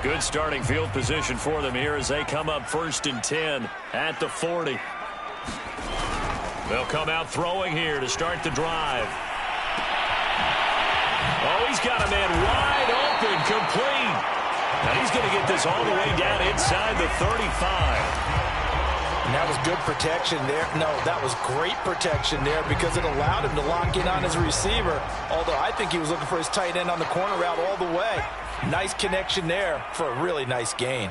Good starting field position for them here as they come up 1st and 10 at the 40. They'll come out throwing here to start the drive. Oh, he's got a man wide open, complete. Now he's going to get this all the way down inside the 35. And that was good protection there. No, that was great protection there because it allowed him to lock in on his receiver. Although I think he was looking for his tight end on the corner route all the way. Nice connection there for a really nice gain.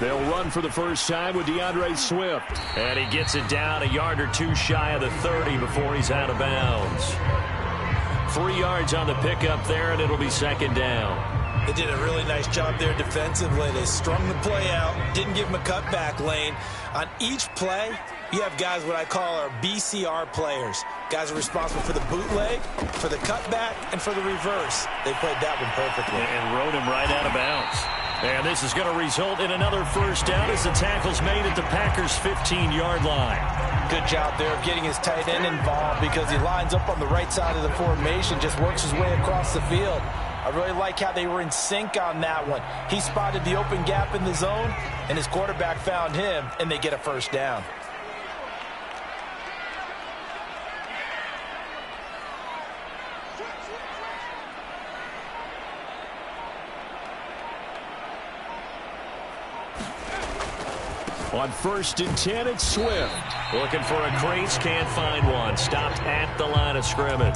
They'll run for the first time with DeAndre Swift. And he gets it down a yard or two shy of the 30 before he's out of bounds. 3 yards on the pickup there, and it'll be 2nd down. They did a really nice job there defensively. They strung the play out, didn't give him a cutback lane. On each play, you have guys what I call our BCR players. Guys are responsible for the bootleg, for the cutback, and for the reverse. They played that one perfectly. And rode him right out of bounds. And this is going to result in another first down as the tackle's made at the Packers' 15-yard line. Good job there of getting his tight end involved because he lines up on the right side of the formation, just works his way across the field. I really like how they were in sync on that one. He spotted the open gap in the zone, and his quarterback found him, and they get a first down. On 1st and 10, it's Swift. Looking for a crease, can't find one. Stopped at the line of scrimmage.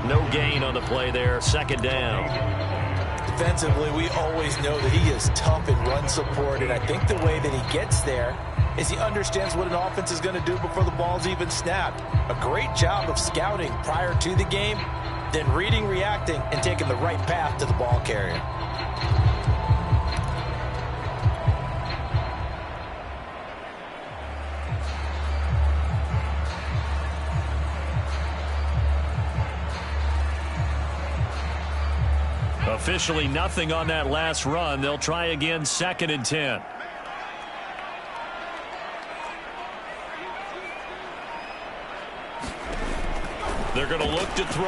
No gain on the play there. 2nd down. Defensively, we always know that he is tough in run support, and I think the way that he gets there is he understands what an offense is going to do before the ball's even snapped. A great job of scouting prior to the game, then reading, reacting, and taking the right path to the ball carrier. Officially nothing on that last run. They'll try again 2nd and 10. They're going to look to throw.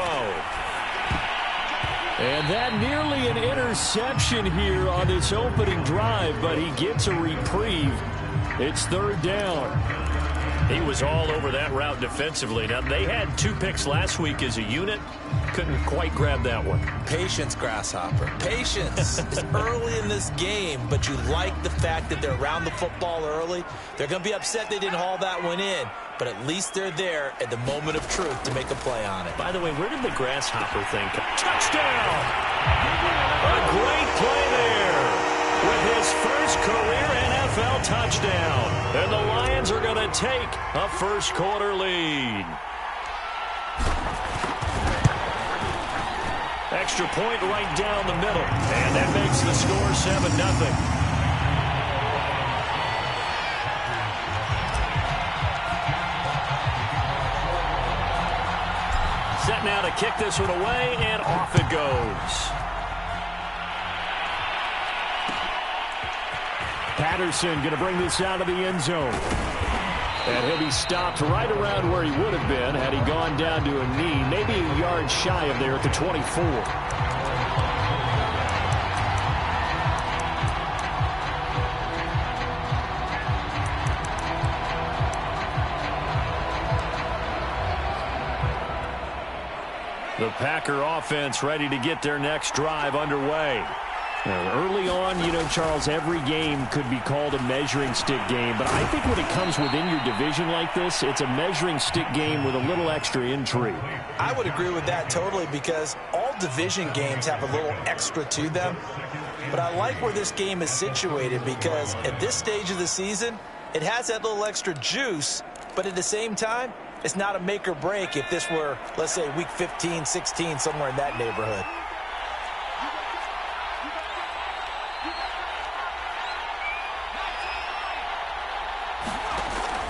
And that nearly an interception here on this opening drive, but he gets a reprieve. It's 3rd down. He was all over that route defensively. Now, they had 2 picks last week as a unit. Couldn't quite grab that one. Patience, Grasshopper. Patience. It's early in this game, but you like the fact that they're around the football early. They're going to be upset they didn't haul that one in, but at least they're there at the moment of truth to make a play on it. By the way, where did the Grasshopper thing come? Touchdown! A great play there with his first career NFL touchdown. And the Lions are going to take a first-quarter lead. Extra point right down the middle. And that makes the score 7-0. Set now to kick this one away, and off it goes. Patterson going to bring this out of the end zone. And he'll be stopped right around where he would have been had he gone down to a knee, maybe a yard shy of there at the 24. The Packer offense ready to get their next drive underway. Early on, you know, Charles, every game could be called a measuring stick game. But I think when it comes within your division like this, it's a measuring stick game with a little extra intrigue. I would agree with that totally because all division games have a little extra to them. But I like where this game is situated because at this stage of the season, it has that little extra juice. But at the same time, it's not a make or break if this were, let's say, week 15, 16, somewhere in that neighborhood.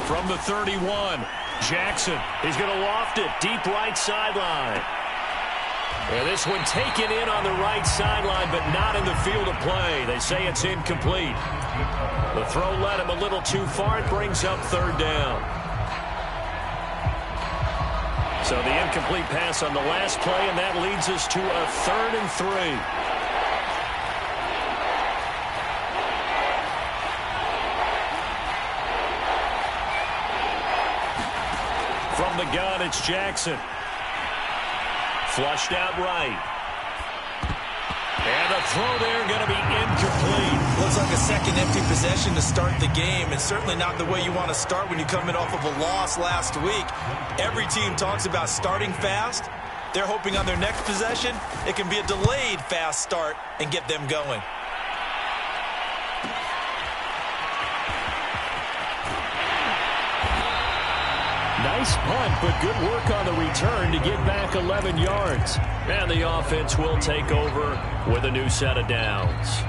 From the 31, Jackson. He's going to loft it deep right sideline. And this one taken in on the right sideline, but not in the field of play. They say it's incomplete. The throw led him a little too far. It brings up 3rd down. So the incomplete pass on the last play, and that leads us to a 3rd and 3. From the gun, it's Jackson. Flushed out right. And the throw there going to be incomplete. Looks like a second empty possession to start the game, and certainly not the way you want to start when you come in off of a loss last week. Every team talks about starting fast. They're hoping on their next possession it can be a delayed fast start and get them going. Nice punt, but good work on the return to get back 11 yards. And the offense will take over with a new set of downs.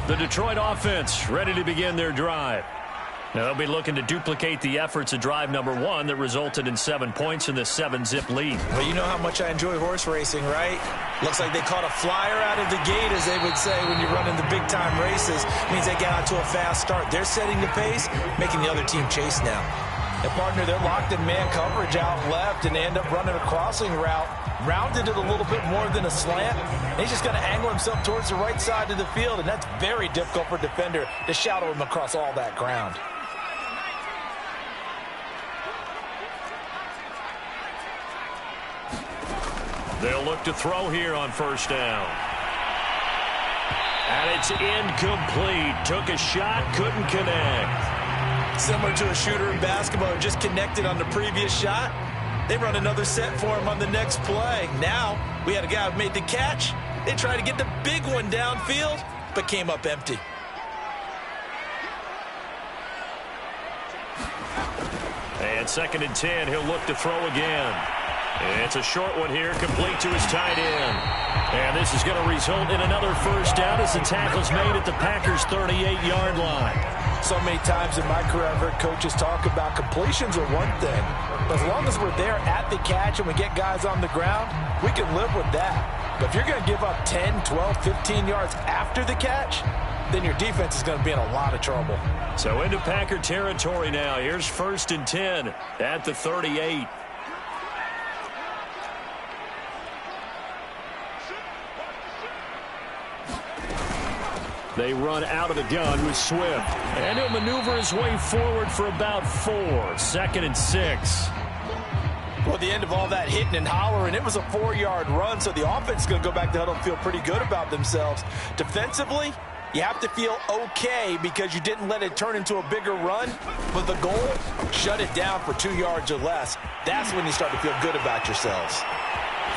The Detroit offense ready to begin their drive. Now they'll be looking to duplicate the efforts of drive number 1 that resulted in 7 points in this 7-zip lead. Well, you know how much I enjoy horse racing, right? Looks like they caught a flyer out of the gate, as they would say when you're running the big-time races. Means they got out to a fast start. They're setting the pace, making the other team chase now. And, partner, they're locked in man coverage out left, and they end up running a crossing route. Rounded it a little bit more than a slant. And he's just going to angle himself towards the right side of the field, and that's very difficult for a defender to shadow him across all that ground. They'll look to throw here on first down. And it's incomplete. Took a shot, couldn't connect. Similar to a shooter in basketball who just connected on the previous shot. They run another set for him on the next play. Now, we had a guy who made the catch. They tried to get the big one downfield, but came up empty. And 2nd and 10, he'll look to throw again. It's a short one here, complete to his tight end. And this is going to result in another first down as the tackle's made at the Packers' 38-yard line. So many times in my career I've heard coaches talk about completions are one thing. But as long as we're there at the catch and we get guys on the ground, we can live with that. But if you're going to give up 10, 12, 15 yards after the catch, then your defense is going to be in a lot of trouble. So into Packer territory now. Here's 1st and 10 at the 38. They run out of the gun with Swift. And he'll maneuver his way forward for about 4. 2nd and 6. Well, at the end of all that hitting and hollering, it was a 4-yard run, so the offense is going to go back to huddle and feel pretty good about themselves. Defensively, you have to feel okay because you didn't let it turn into a bigger run. But the goal, shut it down for 2 yards or less. That's when you start to feel good about yourselves.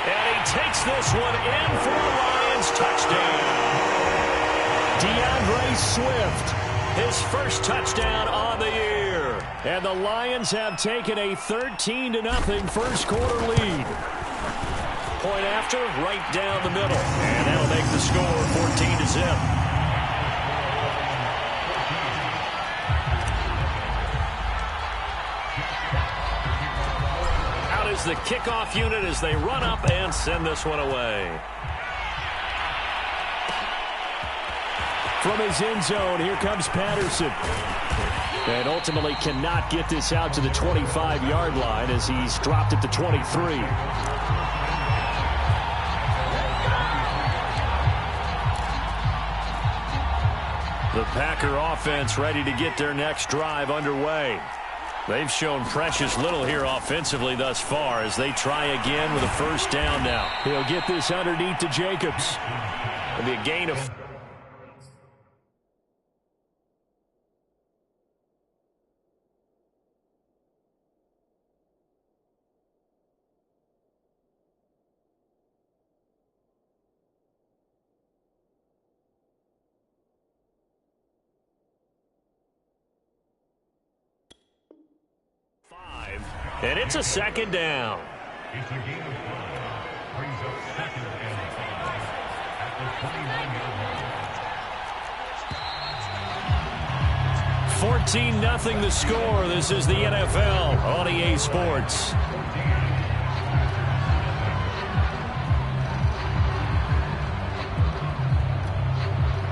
And he takes this one in for a Lions touchdown. DeAndre Swift, his first touchdown on the year. And the Lions have taken a 13-0 first quarter lead. Point after, right down the middle. And that'll make the score 14-0. Out is the kickoff unit as they run up and send this one away. From his end zone, here comes Patterson. And ultimately cannot get this out to the 25-yard line as he's dropped at the 23. The Packer offense ready to get their next drive underway. They've shown precious little here offensively thus far as they try again with a first down now. He'll get this underneath to Jacobs. It'll be a gain of... And it's a 2nd down. It's a gain of 5. Brings up 2nd and 5 at the 29-yard line. 14-0 the score. This is the NFL on EA Sports.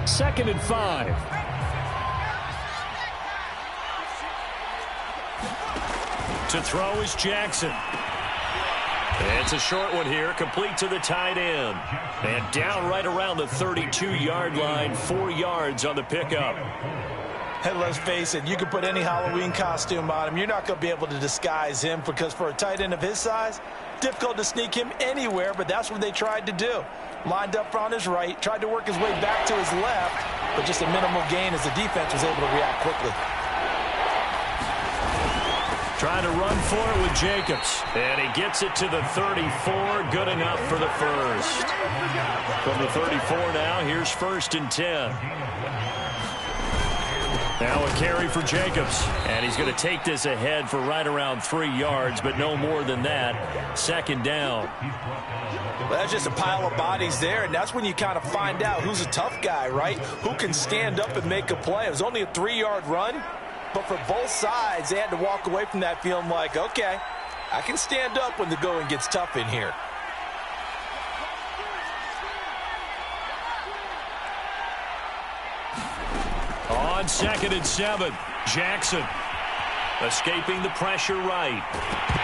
2nd and 5. To throw is Jackson. It's a short one here, complete to the tight end. And down right around the 32-yard line, 4 yards on the pickup. Hey, let's face it, you can put any Halloween costume on him. You're not going to be able to disguise him because for a tight end of his size, difficult to sneak him anywhere, but that's what they tried to do. Lined up on his right, tried to work his way back to his left, but just a minimal gain as the defense was able to react quickly. Trying to run for it with Jacobs. And he gets it to the 34. Good enough for the first. From the 34 now, here's 1st and 10. Now a carry for Jacobs. And he's going to take this ahead for right around 3 yards, but no more than that. 2nd down. Well, that's just a pile of bodies there, and that's when you kind of find out who's a tough guy, right? Who can stand up and make a play. It was only a 3-yard run. But for both sides, they had to walk away from that feeling like, okay, I can stand up when the going gets tough in here. On 2nd and 7, Jackson escaping the pressure right.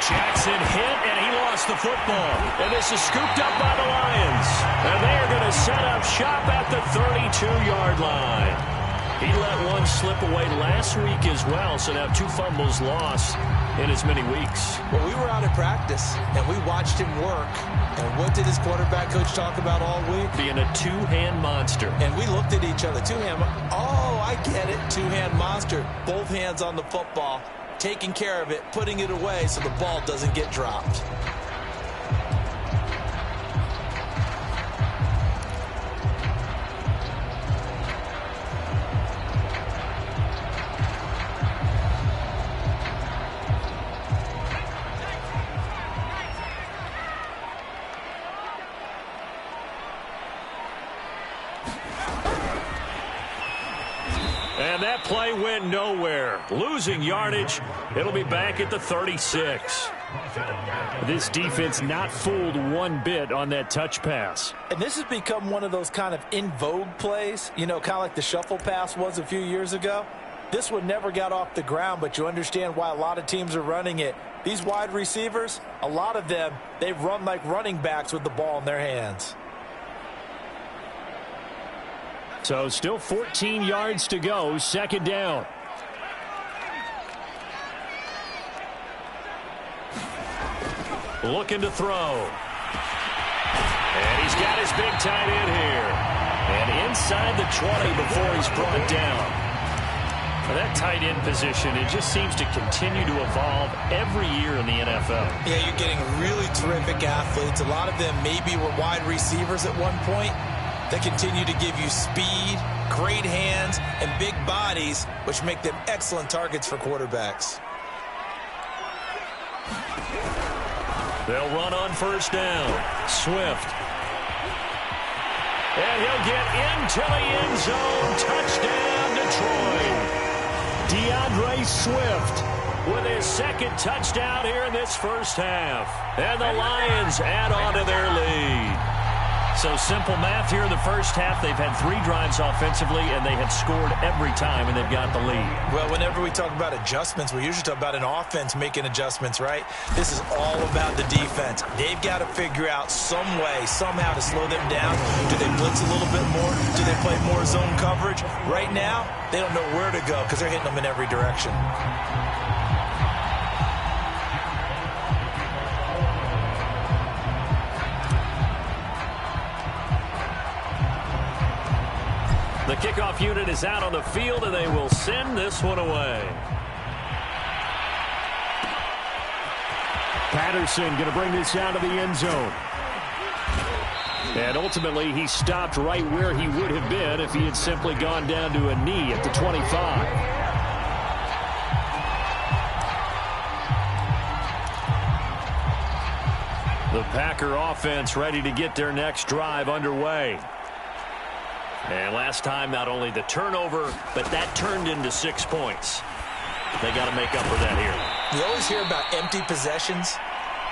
Jackson hit, and he lost the football. And this is scooped up by the Lions. And they are going to set up shop at the 32-yard line. He let one slip away last week as well, so now 2 fumbles lost in as many weeks. Well, we were out at practice, and we watched him work. And what did his quarterback coach talk about all week? Being a 2-hand monster. And we looked at each other. 2-hand. Oh, I get it. 2-hand monster. Both hands on the football, taking care of it, putting it away so the ball doesn't get dropped. And that play went nowhere. Losing yardage. It'll be back at the 36. This defense not fooled one bit on that touch pass. And this has become one of those kind of in vogue plays, you know, kind of like the shuffle pass was a few years ago. This one never got off the ground, but you understand why a lot of teams are running it. These wide receivers, a lot of them, they run like running backs with the ball in their hands. So still 14 yards to go, 2nd down. Looking to throw. And he's got his big tight end here. And inside the 20 before he's brought down. For that tight end position, it just seems to continue to evolve every year in the NFL. Yeah, you're getting really terrific athletes. A lot of them maybe were wide receivers at one point. They continue to give you speed, great hands, and big bodies, which make them excellent targets for quarterbacks. They'll run on 1st down. Swift. And he'll get into the end zone. Touchdown, Detroit. DeAndre Swift with his 2nd touchdown here in this first half. And the Lions add on to their lead. So simple math here in the first half. They've had 3 drives offensively, and they have scored every time, and they've got the lead. Well, whenever we talk about adjustments, we usually talk about an offense making adjustments, right? This is all about the defense. They've got to figure out some way, somehow to slow them down. Do they blitz a little bit more? Do they play more zone coverage? Right now, they don't know where to go because they're hitting them in every direction. The kickoff unit is out on the field, and they will send this one away. Patterson going to bring this out of the end zone. And ultimately, he stopped right where he would have been if he had simply gone down to a knee at the 25. The Packer offense ready to get their next drive underway. And last time, not only the turnover, but that turned into 6 points. They got to make up for that here. You always hear about empty possessions.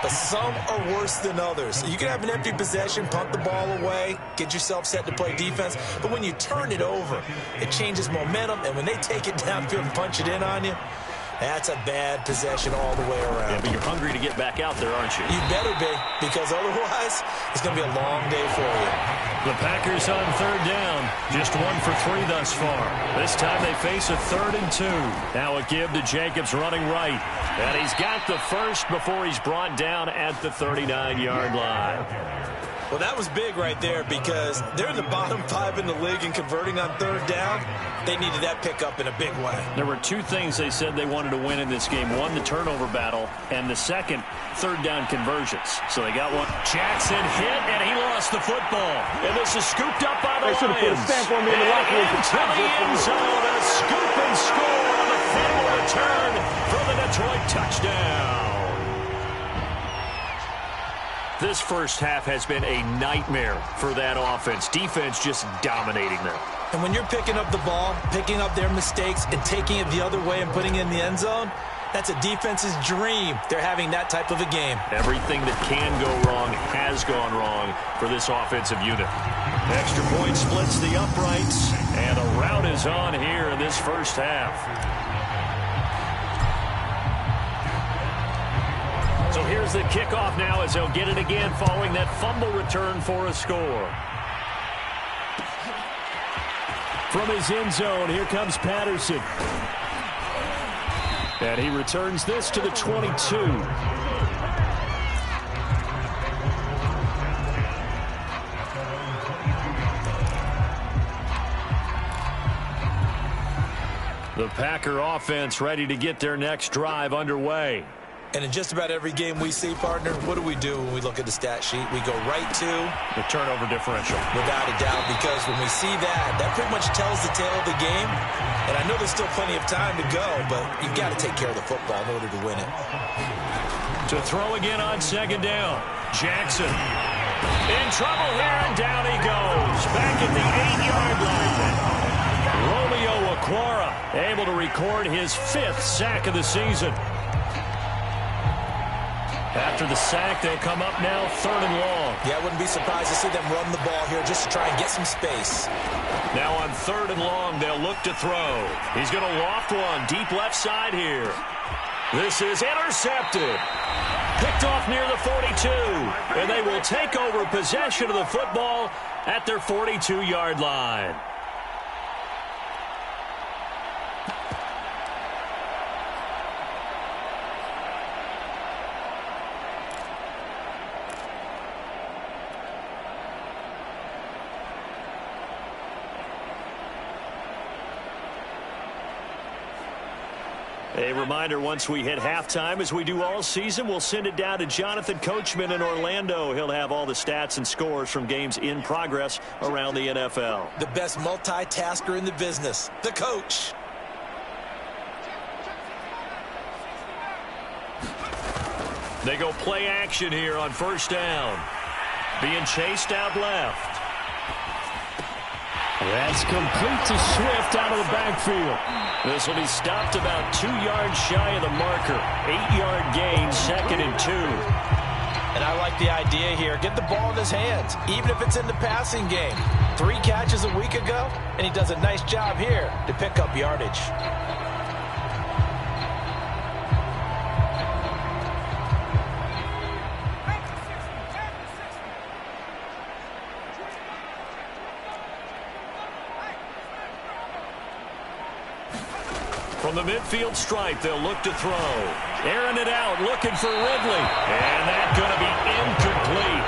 but some are worse than others. You can have an empty possession, punt the ball away, get yourself set to play defense, but when you turn it over, it changes momentum, and when they take it downfield and punch it in on you, that's a bad possession all the way around. Yeah, but you're hungry to get back out there, aren't you? You better be, because otherwise, it's going to be a long day for you. The Packers on third down. Just 1 for 3 thus far. This time they face a 3rd and 2. Now a give to Jacobs running right. And he's got the first before he's brought down at the 39-yard line. Well, that was big right there because they're in the bottom 5 in the league in converting on third down. They needed that pickup in a big way. There were 2 things they said they wanted to win in this game. One, the turnover battle, and the second, third down conversions. So they got one. Jackson hit, and he lost the football. And this is scooped up by the Lions. Put a stamp on me in the locker room. Into the end zone, a scoop and score on the final return for the Detroit touchdown. This first half has been a nightmare for that offense. Defense just dominating them. And when you're picking up the ball, picking up their mistakes, and taking it the other way and putting it in the end zone, that's a defense's dream. They're having that type of a game. Everything that can go wrong has gone wrong for this offensive unit. Extra point splits the uprights, and a rout is on here in this first half. So here's the kickoff now as they'll get it again following that fumble return for a score. From his end zone, here comes Patterson. And he returns this to the 22. The Packer offense ready to get their next drive underway. And in just about every game we see, partner, what do we do when we look at the stat sheet? We go right to the turnover differential. Without a doubt, because when we see that, that pretty much tells the tale of the game. And I know there's still plenty of time to go, but you've got to take care of the football in order to win it. To throw again on second down. Jackson in trouble here, and down he goes. Back at the 8-yard line. Romeo Okwara able to record his 5th sack of the season. After the sack, they'll come up now 3rd and long. Yeah, I wouldn't be surprised to see them run the ball here just to try and get some space. Now on 3rd and long, they'll look to throw. He's going to loft one deep left side here. This is intercepted. Picked off near the 42. And they will take over possession of the football at their 42-yard line. A reminder, once we hit halftime, as we do all season, we'll send it down to Jonathan Coachman in Orlando. He'll have all the stats and scores from games in progress around the NFL. The best multitasker in the business, the coach. They go play action here on first down. Being chased out left. That's complete to Swift out of the backfield. This will be stopped about 2 yards shy of the marker. 8-yard gain, 2nd and 2. And I like the idea here. Get the ball in his hands, even if it's in the passing game. 3 catches a week ago, and he does a nice job here to pick up yardage. From the midfield stripe, they'll look to throw. Airing it out, looking for Ridley. And that's going to be incomplete.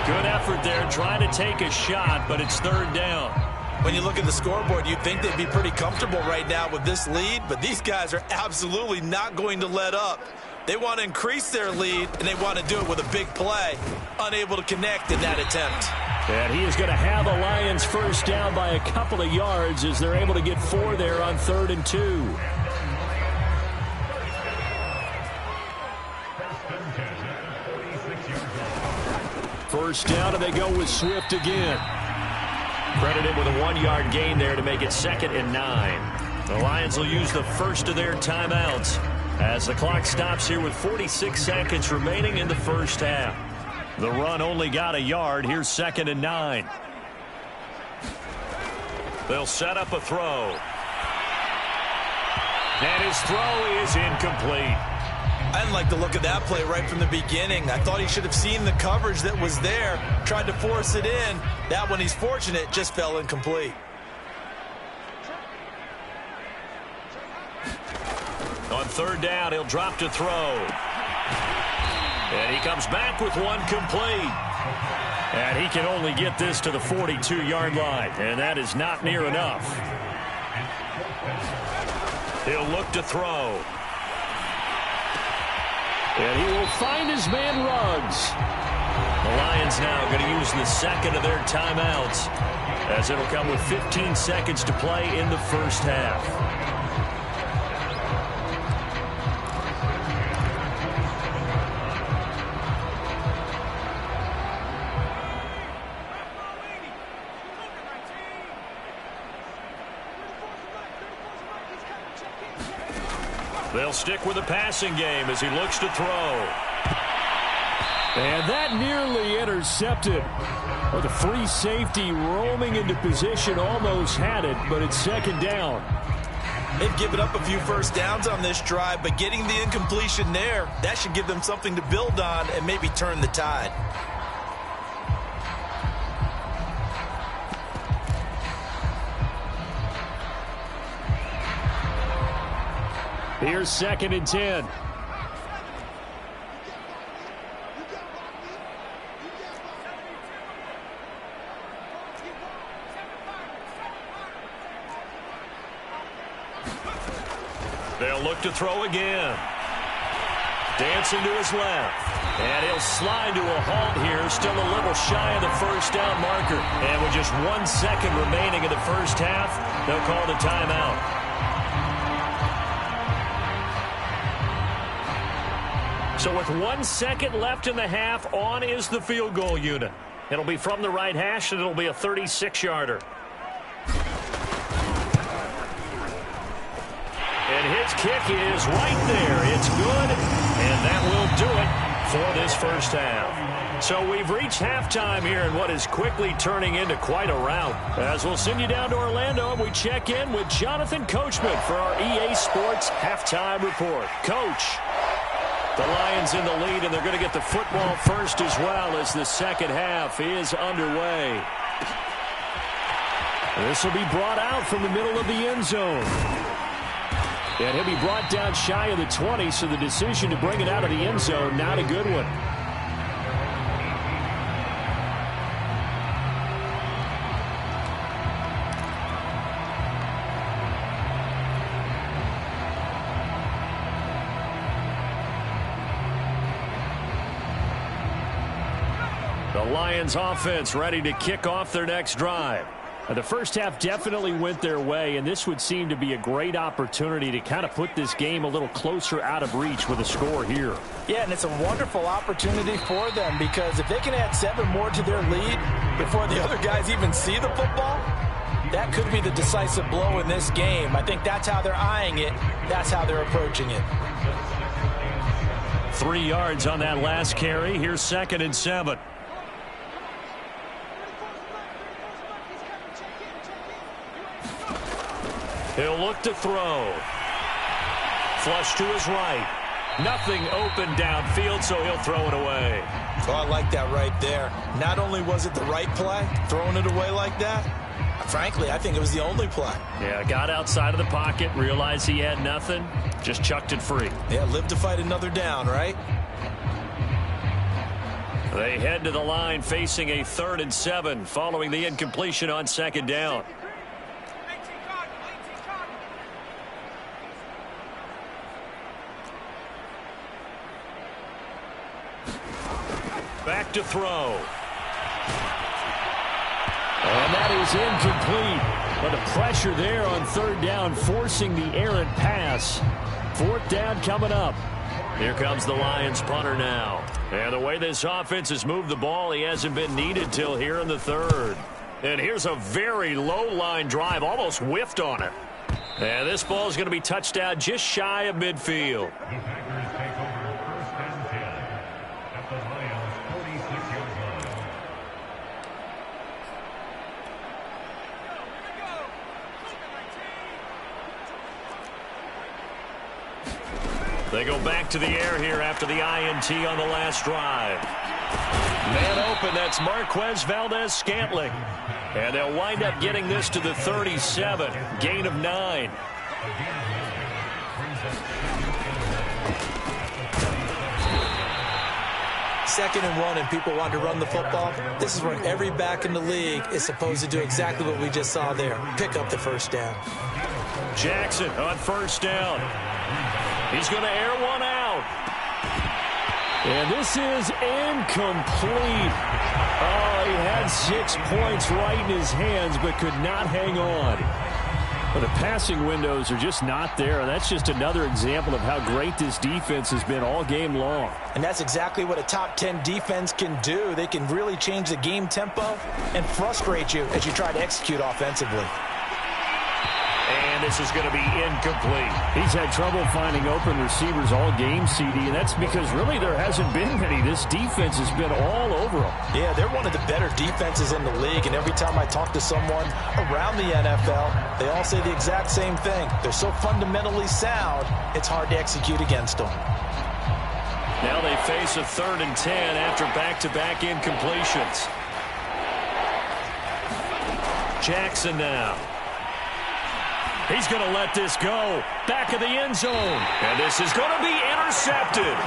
Good effort there, trying to take a shot, but it's 3rd down. When you look at the scoreboard, you'd think they'd be pretty comfortable right now with this lead, but these guys are absolutely not going to let up. They want to increase their lead, and they want to do it with a big play. Unable to connect in that attempt. And he is going to have the Lions first down by a couple of yards as they're able to get 4 there on 3rd and 2. First down, and they go with Swift again. Credited with a 1-yard gain there to make it 2nd and 9. The Lions will use the first of their timeouts. as the clock stops here with 46 seconds remaining in the first half. The run only got a yard. Here's 2nd and 9. They'll set up a throw. And his throw is incomplete. I didn't like the look of that play right from the beginning. I thought he should have seen the coverage that was there, tried to force it in. That one, he's fortunate, just fell incomplete. On 3rd down, he'll drop to throw. And he comes back with one complete. And he can only get this to the 42-yard line, and that is not near enough. He'll look to throw. And he will find his man Ruggs. The Lions now going to use the second of their timeouts, as it'll come with 15 seconds to play in the first half. They'll stick with the passing game as he looks to throw. And that nearly intercepted. Well, the free safety roaming into position almost had it, but it's 2nd down. They've given up a few first downs on this drive, but getting the incompletion there, that should give them something to build on and maybe turn the tide. Here's 2nd and 10. They'll look to throw again. Dancing to his left. And he'll slide to a halt here, still a little shy of the first down marker. And with just 1 second remaining in the first half, they'll call the timeout. So with 1 second left in the half, on is the field goal unit. It'll be from the right hash, and it'll be a 36-yarder. And his kick is right there. It's good, and that will do it for this first half. So we've reached halftime here in what is quickly turning into quite a rout. As we'll send you down to Orlando, and we check in with Jonathan Coachman for our EA Sports Halftime Report. Coach. The Lions in the lead, and they're going to get the football first as well as the second half is underway. This will be brought out from the middle of the end zone. And he'll be brought down shy of the 20, so the decision to bring it out of the end zone, not a good one. The Lions offense ready to kick off their next drive. The first half definitely went their way, and this would seem to be a great opportunity to kind of put this game a little closer out of reach with a score here. Yeah, and it's a wonderful opportunity for them, because if they can add 7 more to their lead before the other guys even see the football, that could be the decisive blow in this game. I think that's how they're eyeing it. That's how they're approaching it. 3 yards on that last carry. Here's 2nd and 7. He'll look to throw. Flush to his right. Nothing open downfield, so he'll throw it away. Oh, I like that right there. Not only was it the right play, throwing it away like that, frankly, I think it was the only play. Yeah, got outside of the pocket, realized he had nothing, just chucked it free. Yeah, live to fight another down, right? They head to the line facing a 3rd and 7 following the incompletion on 2nd down. Back to throw. And that is incomplete. But the pressure there on 3rd down, forcing the errant pass. 4th down coming up. Here comes the Lions punter now. And the way this offense has moved the ball, he hasn't been needed till here in the 3rd. And here's a very low line drive, almost whiffed on it. And this ball is going to be touched down just shy of midfield. The Packers take over 1st and 10 at the Lions' 46-yard line. They go back to the air here after the INT on the last drive. Man open, that's Marquez Valdez-Scantling. And they'll wind up getting this to the 37. Gain of 9. Second and 1, and people want to run the football. This is where every back in the league is supposed to do exactly what we just saw there. Pick up the first down. Jackson on first down. He's going to air one out. And this is incomplete. Oh, he had 6 points right in his hands, but could not hang on. But the passing windows are just not there. That's just another example of how great this defense has been all game long. And that's exactly what a top 10 defense can do. They can really change the game tempo and frustrate you as you try to execute offensively. And this is going to be incomplete. He's had trouble finding open receivers all game, CD, and that's because really there hasn't been many. This defense has been all over them. Yeah, they're one of the better defenses in the league, and every time I talk to someone around the NFL, they all say the exact same thing. They're so fundamentally sound, it's hard to execute against them. Now they face a 3rd and 10 after back-to-back incompletions. Jackson now. He's going to let this go. Back of the end zone. And this is going to be intercepted.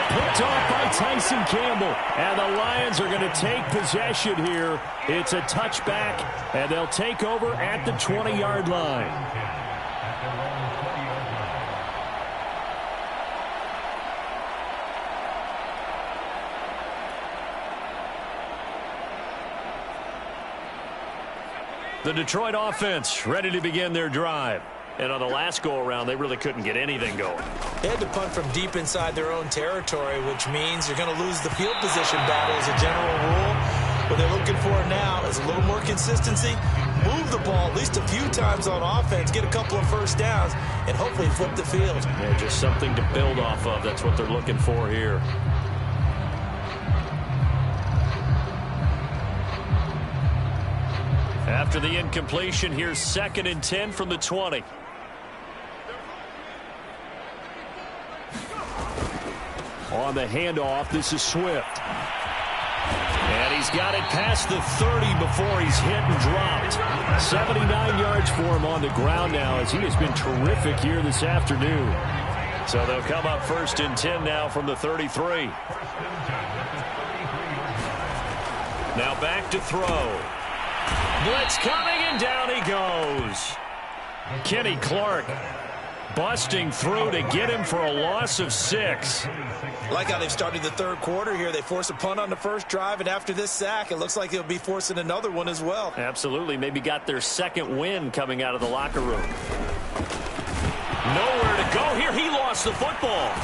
Picked off by Tyson Campbell. And the Lions are going to take possession here. It's a touchback, and they'll take over at the 20-yard line. The Detroit offense ready to begin their drive. And on the last go-around, they really couldn't get anything going. They had to punt from deep inside their own territory, which means you're going to lose the field position battle as a general rule. What they're looking for now is a little more consistency, move the ball at least a few times on offense, get a couple of first downs, and hopefully flip the field. Yeah, just something to build off of. That's what they're looking for here. After the incompletion, here's 2nd and 10 from the 20. On the handoff, this is Swift. And he's got it past the 30 before he's hit and dropped. 79 yards for him on the ground now, as he has been terrific here this afternoon. So they'll come up 1st and 10 now from the 33. Now back to throw. Blitz coming, and down he goes. Kenny Clark busting through to get him for a loss of 6. I like how they've started the third quarter here. They force a punt on the first drive, and after this sack, it looks like they'll be forcing another one as well. Absolutely. Maybe got their 2nd win coming out of the locker room. Nowhere to go here. He lost the football.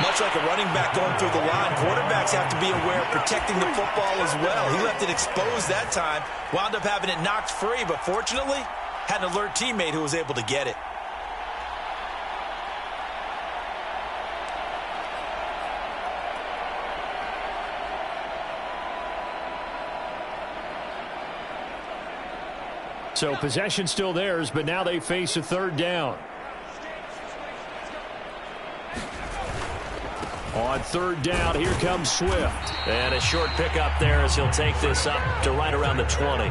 Much like a running back going through the line, quarterbacks have to be aware of protecting the football as well. He left it exposed that time, wound up having it knocked free, but fortunately, had an alert teammate who was able to get it. So possession still theirs, but now they face a 3rd down. On 3rd down, here comes Swift. And a short pickup there as he'll take this up to right around the 20.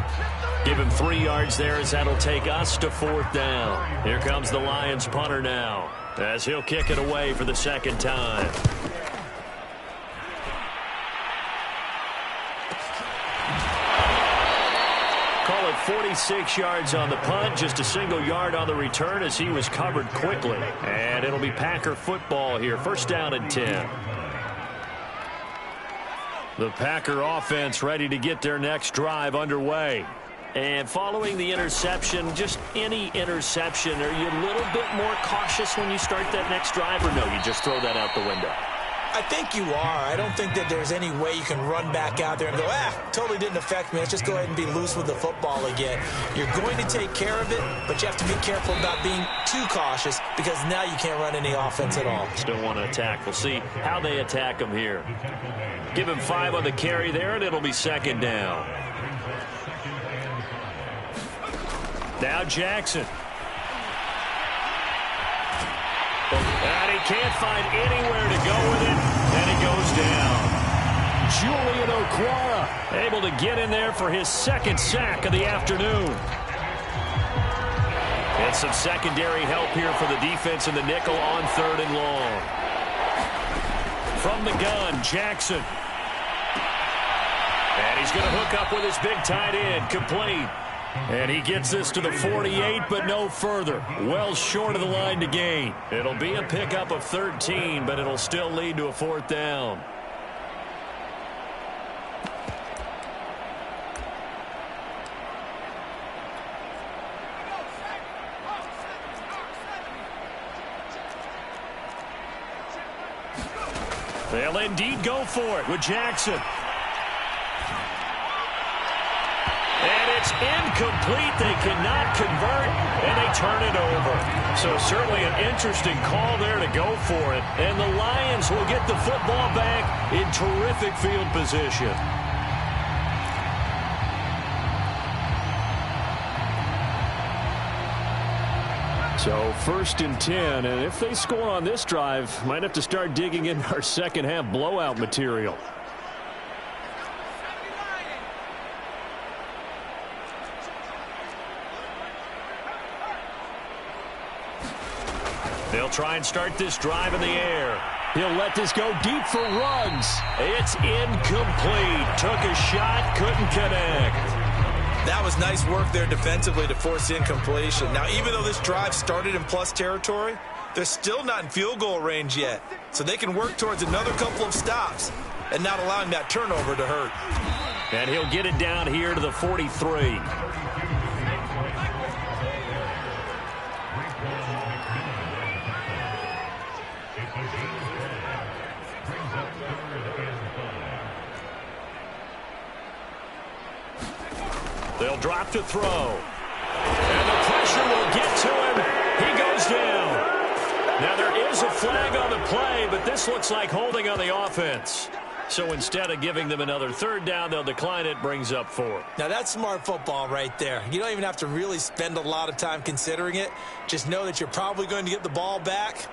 Give him 3 yards there as that'll take us to 4th down. Here comes the Lions punter now as he'll kick it away for the 2nd time. Call it 46 yards on the punt, just a single yard on the return as he was covered quickly. And it'll be Packer football here, 1st down and 10. The Packer offense ready to get their next drive underway. And following the interception, just any interception, are you a little bit more cautious when you start that next drive, or no, you just throw that out the window? I think you are. I don't think that there's any way you can run back out there and go, totally didn't affect me. Let's just go ahead and be loose with the football again. You're going to take care of it, but you have to be careful about being too cautious because now you can't run any offense at all. Still want to attack. We'll see how they attack him here. Give him 5 on the carry there, and it'll be second down. Now Jackson. And he can't find anywhere to go with it, and it goes down. Julian Okwara able to get in there for his second sack of the afternoon. And some secondary help here for the defense in the nickel on 3rd and long. From the gun, Jackson. And he's going to hook up with his big tight end, complete. And he gets this to the 48, but no further. Well short of the line to gain. It'll be a pickup of 13, but it'll still lead to a 4th down. They'll indeed go for it with Jackson. And it's incomplete. They cannot convert, and they turn it over. So certainly an interesting call there to go for it. And the Lions will get the football back in terrific field position. So 1st and 10, and if they score on this drive, might have to start digging in our second half blowout material. They'll try and start this drive in the air. He'll let this go deep for Ruggs. It's incomplete. Took a shot, couldn't connect. That was nice work there defensively to force incompletion. Now, even though this drive started in plus territory, they're still not in field goal range yet. So they can work towards another couple of stops and not allowing that turnover to hurt. And he'll get it down here to the 43. They'll drop to throw. And the pressure will get to him. He goes down. Now there is a flag on the play, but this looks like holding on the offense. So instead of giving them another 3rd down, they'll decline it, brings up 4. Now that's smart football right there. You don't even have to really spend a lot of time considering it. Just know that you're probably going to get the ball back.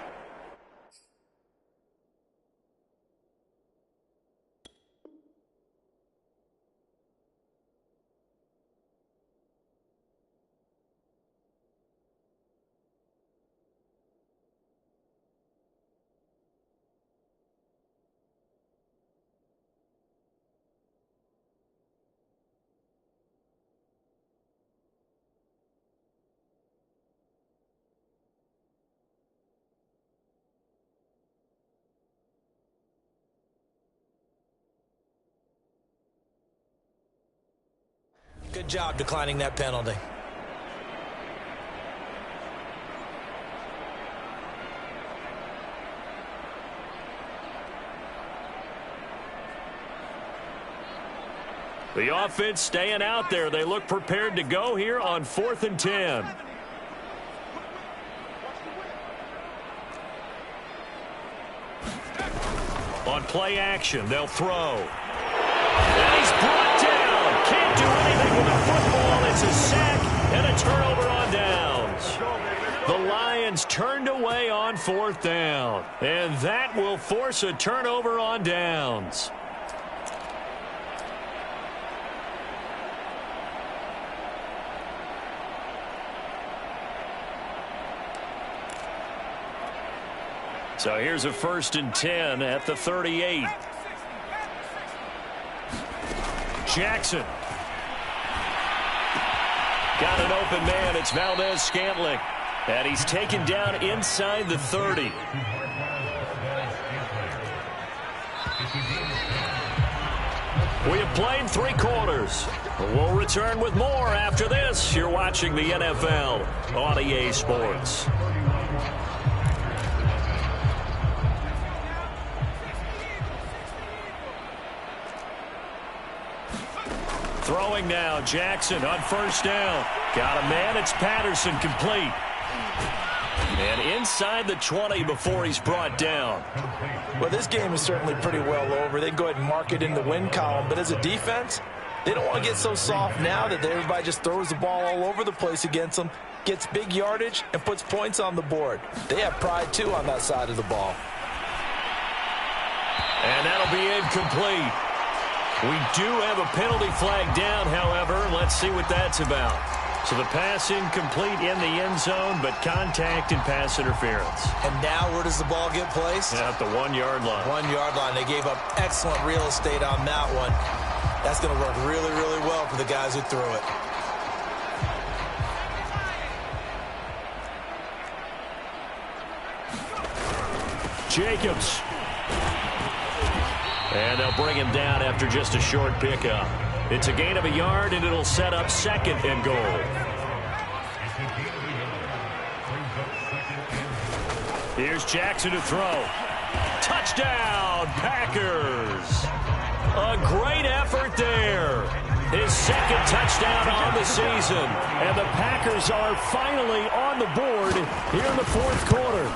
Good job declining that penalty. The offense staying out there. They look prepared to go here on 4th and 10. On play action, they'll throw. And he's brought down. Can't do anything with the football. It's a sack and a turnover on downs. The Lions turned away on 4th down. And that will force a turnover on downs. So here's a 1st and 10 at the 38. Jackson. Got an open man. It's Valdez-Scantling. And he's taken down inside the 30. We have played 3 quarters. We'll return with more after this. You're watching the NFL on EA Sports. Throwing now, Jackson on first down. Got a man, it's Patterson, complete. And inside the 20 before he's brought down. Well, this game is certainly pretty well over. They can go ahead and mark it in the win column, but as a defense, they don't want to get so soft now that everybody just throws the ball all over the place against them, gets big yardage, and puts points on the board. They have pride, too, on that side of the ball. And that'll be incomplete. We do have a penalty flag down, however. Let's see what that's about. So the pass incomplete in the end zone, but contact and pass interference. And now where does the ball get placed? At the 1-yard line. 1-yard line. They gave up excellent real estate on that one. That's going to work really, really well for the guys who threw it. Jacobs. And they'll bring him down after just a short pickup. It's a gain of a yard, and it'll set up 2nd and goal. Here's Jackson to throw. Touchdown, Packers. A great effort there. His 2nd touchdown on the season. And the Packers are finally on the board here in the 4th quarter.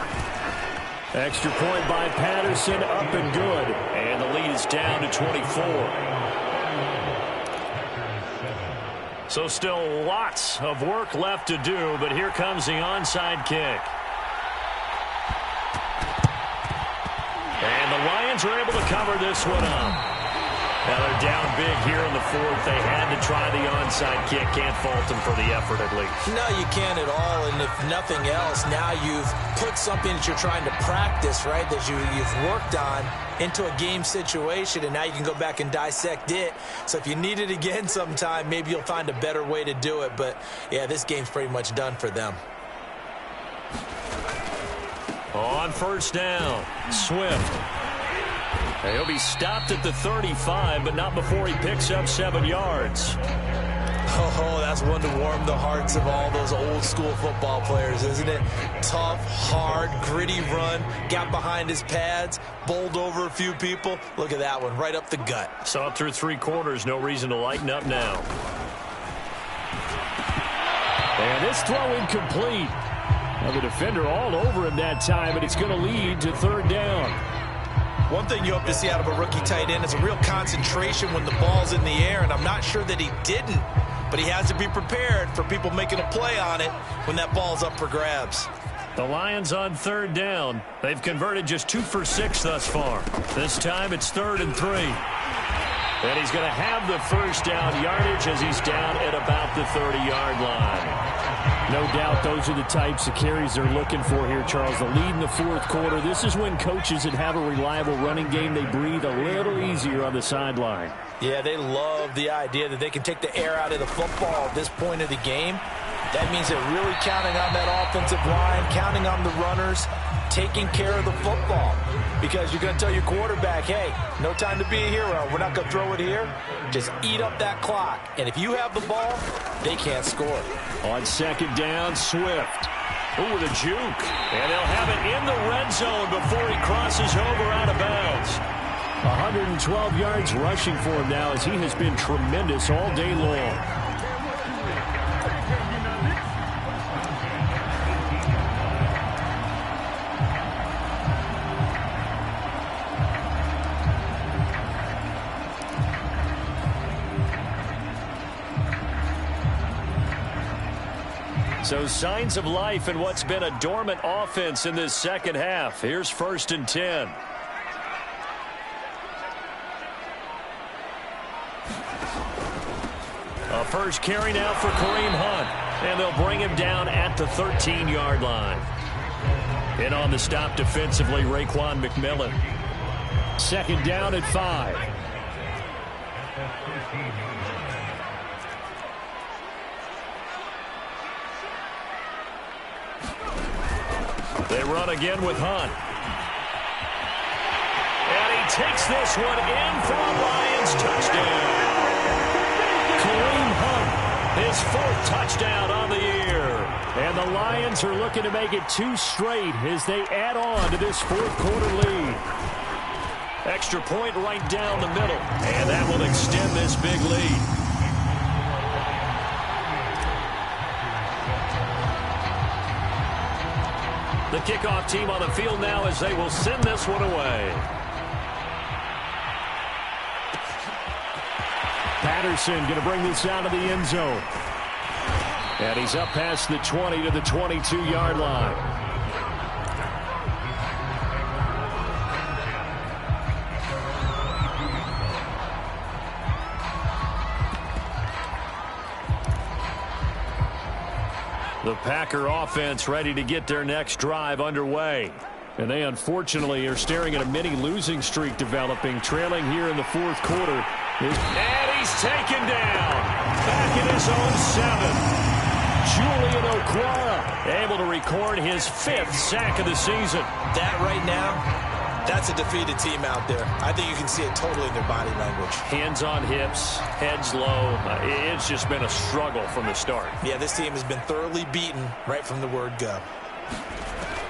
Extra point by Patterson, up and good. And the lead is down to 24. So still lots of work left to do, but here comes the onside kick. And the Lions are able to cover this one up. Now they're down big here in the 4th. They had to try the onside kick. Can't fault them for the effort at least. No, you can't at all. And if nothing else, now you've put something that you're trying to practice, right, that you've worked on into a game situation, and now you can go back and dissect it. So if you need it again sometime, maybe you'll find a better way to do it. But, yeah, this game's pretty much done for them. On first down, Swift. He'll be stopped at the 35, but not before he picks up 7 yards. Oh, that's one to warm the hearts of all those old-school football players, isn't it? Tough, hard, gritty run, got behind his pads, bowled over a few people. Look at that one, right up the gut. Saw it through 3 quarters, no reason to lighten up now. And this throw incomplete. Well, the defender all over him that time, and it's going to lead to 3rd down. One thing you hope to see out of a rookie tight end is a real concentration when the ball's in the air, and I'm not sure that he didn't, but he has to be prepared for people making a play on it when that ball's up for grabs. The Lions on 3rd down. They've converted just 2 for 6 thus far. This time it's 3rd and 3. And he's going to have the first down yardage as he's down at about the 30-yard line. No doubt those are the types of carries they're looking for here, Charles. The lead in the 4th quarter. This is when coaches that have a reliable running game, they breathe a little easier on the sideline. Yeah, they love the idea that they can take the air out of the football at this point of the game. That means they're really counting on that offensive line, counting on the runners, taking care of the football. Because you're going to tell your quarterback, hey, no time to be a hero. We're not going to throw it here. Just eat up that clock. And if you have the ball, they can't score. On 2nd down, Swift. Ooh, the juke. And they'll have it in the red zone before he crosses over out of bounds. 112 yards rushing for him now as he has been tremendous all day long. So signs of life in what's been a dormant offense in this second half. Here's 1st and 10. A first carry now for Kareem Hunt. And they'll bring him down at the 13-yard line. In on the stop defensively, Raekwon McMillan. 2nd down at 5. They run again with Hunt. And he takes this one in for a Lions touchdown. Kareem Hunt, his 4th touchdown on the year. And the Lions are looking to make it 2 straight as they add on to this 4th quarter lead. Extra point right down the middle. And that will extend this big lead. The kickoff team on the field now as they will send this one away. Patterson going to bring this out of the end zone. And he's up past the 20 to the 22-yard line. The Packer offense ready to get their next drive underway. And they unfortunately are staring at a mini losing streak developing, trailing here in the fourth quarter. And he's taken down. Back in his own 7. Julian Okwara able to record his 5th sack of the season. That right now, that's a defeated team out there. I think you can see it totally in their body language. Hands on hips, heads low. It's just been a struggle from the start. Yeah, this team has been thoroughly beaten right from the word go.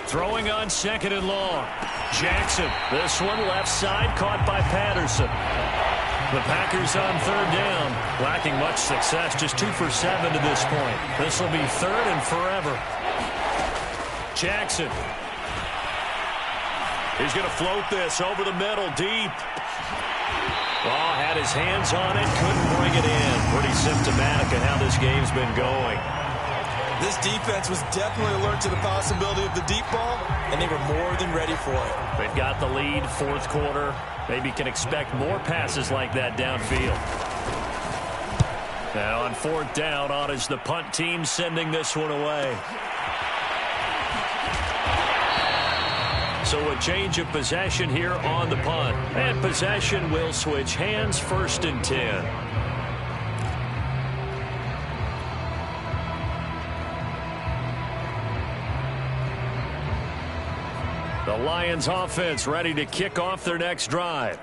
Throwing on 2nd and long. Jackson, this one left side, caught by Patterson. The Packers on 3rd down, lacking much success, just 2 for 7 to this point. This will be 3rd and forever. Jackson. He's going to float this over the middle, deep. Oh, had his hands on it, couldn't bring it in. Pretty symptomatic of how this game's been going. This defense was definitely alert to the possibility of the deep ball, and they were more than ready for it. They've got the lead, 4th quarter. Maybe can expect more passes like that downfield. And on 4th down, on is the punt team sending this one away. So a change of possession here on the punt. And possession will switch hands, 1st and 10. The Lions offense ready to kick off their next drive.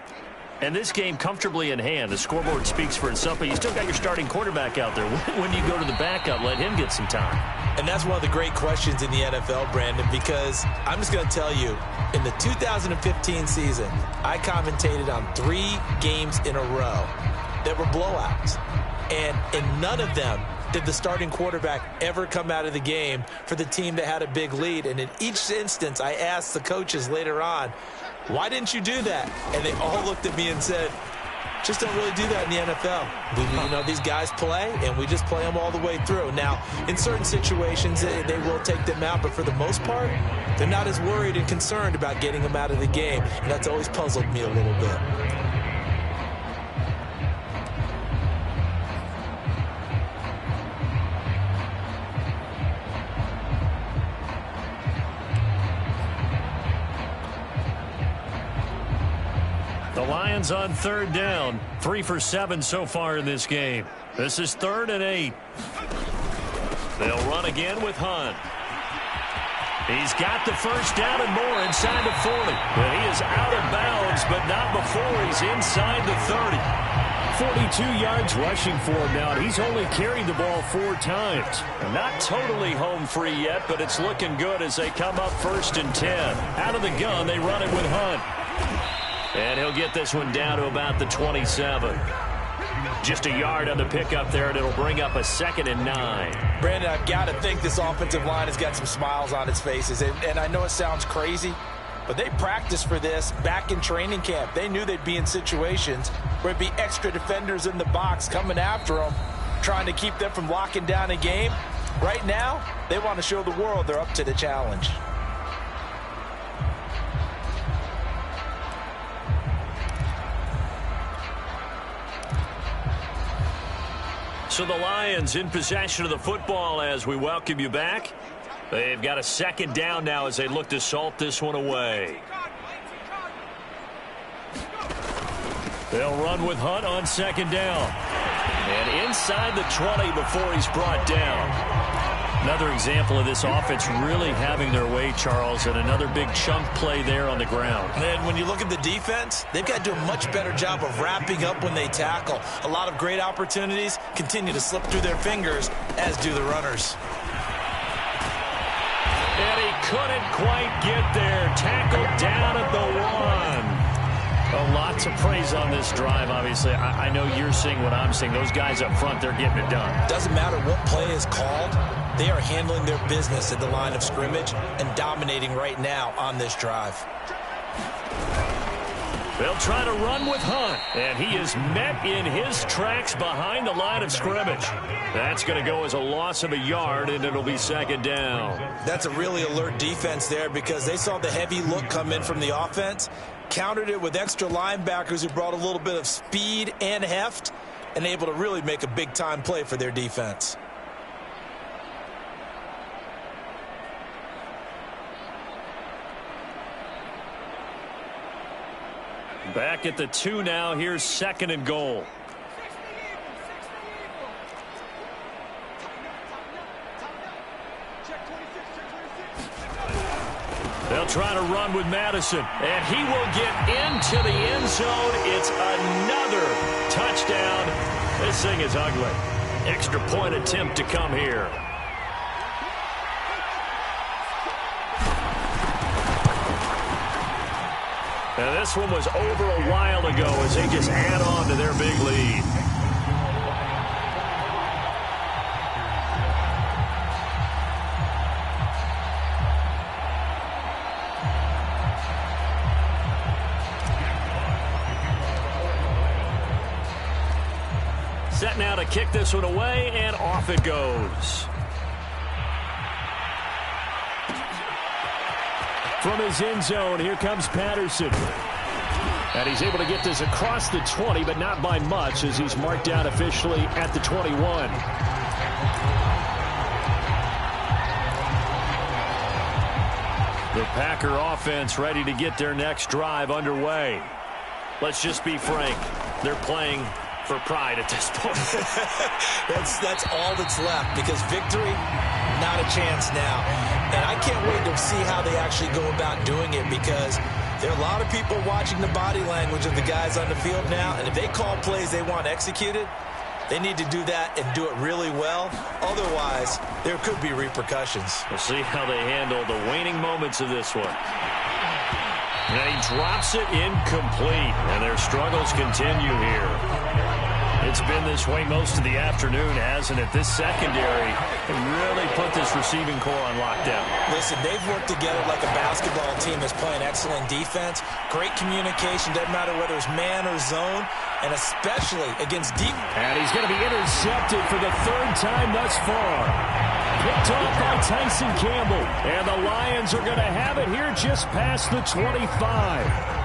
And this game comfortably in hand. The scoreboard speaks for itself, but you still got your starting quarterback out there. When you go to the backup, let him get some time. And that's one of the great questions in the NFL, Brandon, because I'm just going to tell you, in the 2015 season, I commentated on 3 games in a row that were blowouts. And in none of them did the starting quarterback ever come out of the game for the team that had a big lead. And in each instance, I asked the coaches later on, why didn't you do that? And they all looked at me and said, just don't really do that in the NFL. You know, these guys play, and we just play them all the way through. Now, in certain situations, they will take them out, but for the most part, they're not as worried and concerned about getting them out of the game, and that's always puzzled me a little bit. The Lions on 3rd down, 3 for 7 so far in this game. This is 3rd and 8. They'll run again with Hunt. He's got the 1st down and more inside the 40. But he is out of bounds, but not before he's inside the 30. 42 yards rushing for him now, and he's only carried the ball 4 times. Not totally home free yet, but it's looking good as they come up 1st and 10. Out of the gun, they run it with Hunt. And he'll get this one down to about the 27. Just a yard on the pickup there, and it'll bring up a 2nd and 9. Brandon, I've got to think this offensive line has got some smiles on its faces. And I know it sounds crazy, but they practiced for this back in training camp. They knew they'd be in situations where it'd be extra defenders in the box coming after them, trying to keep them from locking down a game. Right now, they want to show the world they're up to the challenge. So the Lions in possession of the football as we welcome you back. They've got a 2nd down now as they look to salt this one away. They'll run with Hunt on 2nd down. And inside the 20 before he's brought down. Another example of this offense really having their way, Charles, and another big chunk play there on the ground. And when you look at the defense, they've got to do a much better job of wrapping up when they tackle. A lot of great opportunities continue to slip through their fingers, as do the runners. And he couldn't quite get there. Tackled down at the 1. Lots of praise on this drive, obviously. I know you're seeing what I'm seeing. Those guys up front, they're getting it done. Doesn't matter what play is called. They are handling their business at the line of scrimmage and dominating right now on this drive. They'll try to run with Hunt, and he is met in his tracks behind the line of scrimmage. That's going to go as a loss of a yard, and it'll be second down. That's a really alert defense there because they saw the heavy look come in from the offense, countered it with extra linebackers who brought a little bit of speed and heft, and able to really make a big-time play for their defense. Back at the 2 now. Here's second and goal. They'll try to run with Madison, and he will get into the end zone. It's another touchdown. This thing is ugly. Extra point attempt to come here. And this one was over a while ago as they just add on to their big lead. Set now to kick this one away, and off it goes. From his end zone, here comes Patterson. And he's able to get this across the 20, but not by much as he's marked down officially at the 21. The Packer offense ready to get their next drive underway. Let's just be frank. They're playing for pride at this point. That's all that's left because victory, not a chance now. And I can't wait to see how they actually go about doing it because there are a lot of people watching the body language of the guys on the field now. And if they call plays they want executed, they need to do that and do it really well. Otherwise, there could be repercussions. We'll see how they handle the waning moments of this one. And he drops it incomplete. And their struggles continue here. It's been this way most of the afternoon, hasn't it? This secondary can really put this receiving core on lockdown. Listen, they've worked together like a basketball team that's playing excellent defense. Great communication, doesn't matter whether it's man or zone, and especially against deep. And he's going to be intercepted for the third time thus far. Picked off by Tyson Campbell. And the Lions are going to have it here just past the 25.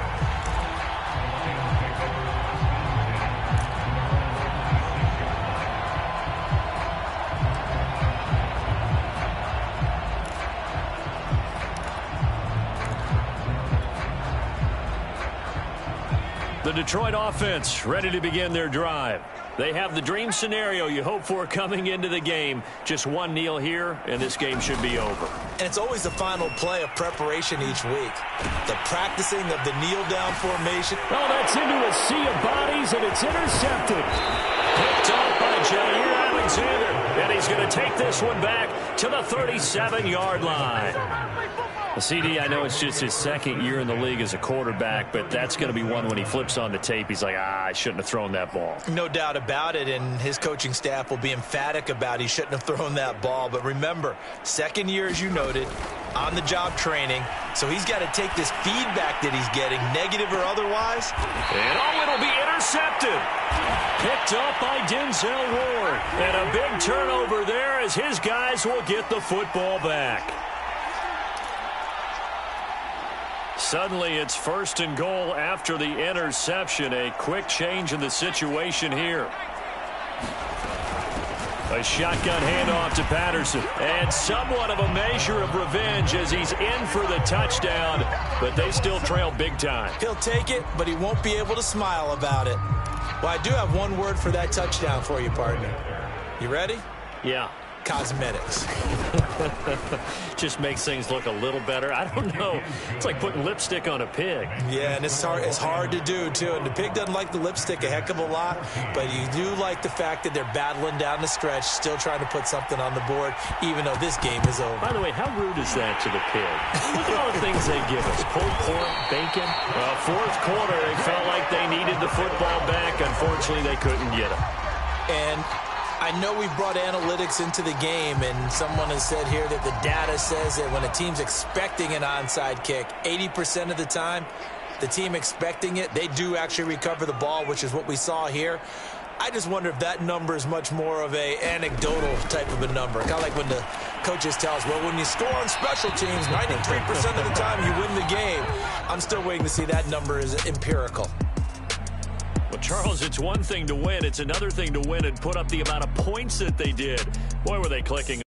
The Detroit offense ready to begin their drive. They have the dream scenario you hope for coming into the game. Just one kneel here, and this game should be over. And it's always the final play of preparation each week. The practicing of the kneel-down formation. Oh, that's into a sea of bodies, and it's intercepted. Picked up by Jair Alexander, and he's going to take this one back to the 37-yard line. Well, CD, I know it's just his second year in the league as a quarterback, but that's going to be one when he flips on the tape. He's like, I shouldn't have thrown that ball. No doubt about it, and his coaching staff will be emphatic about he shouldn't have thrown that ball. But remember, second year, as you noted, on-the-job training, so he's got to take this feedback that he's getting, negative or otherwise. And it'll be intercepted. Picked up by Denzel Ward. And a big turnover there as his guys will get the football back. Suddenly, it's first and goal after the interception. A quick change in the situation here. A shotgun handoff to Patterson. And somewhat of a measure of revenge as he's in for the touchdown. But they still trail big time. He'll take it, but he won't be able to smile about it. Well, I do have one word for that touchdown for you, partner. You ready? Yeah. Cosmetics. Just makes things look a little better. I don't know. It's like putting lipstick on a pig. Yeah, and it's hard to do, too. And the pig doesn't like the lipstick a heck of a lot, but you do like the fact that they're battling down the stretch, still trying to put something on the board, even though this game is over. By the way, how rude is that to the pig? Look at all the things they give us. Pulled pork, bacon. Well, fourth quarter, they felt like they needed the football back. Unfortunately, they couldn't get it. And I know we've brought analytics into the game, and someone has said here that the data says that when a team's expecting an onside kick, 80% of the time, the team expecting it, they do actually recover the ball, which is what we saw here. I just wonder if that number is much more of a anecdotal type of a number. Kind of like when the coaches tell us, well, when you score on special teams, 93% of the time you win the game. I'm still waiting to see that number is empirical. Well, Charles, it's one thing to win. It's another thing to win and put up the amount of points that they did. Boy, were they clicking.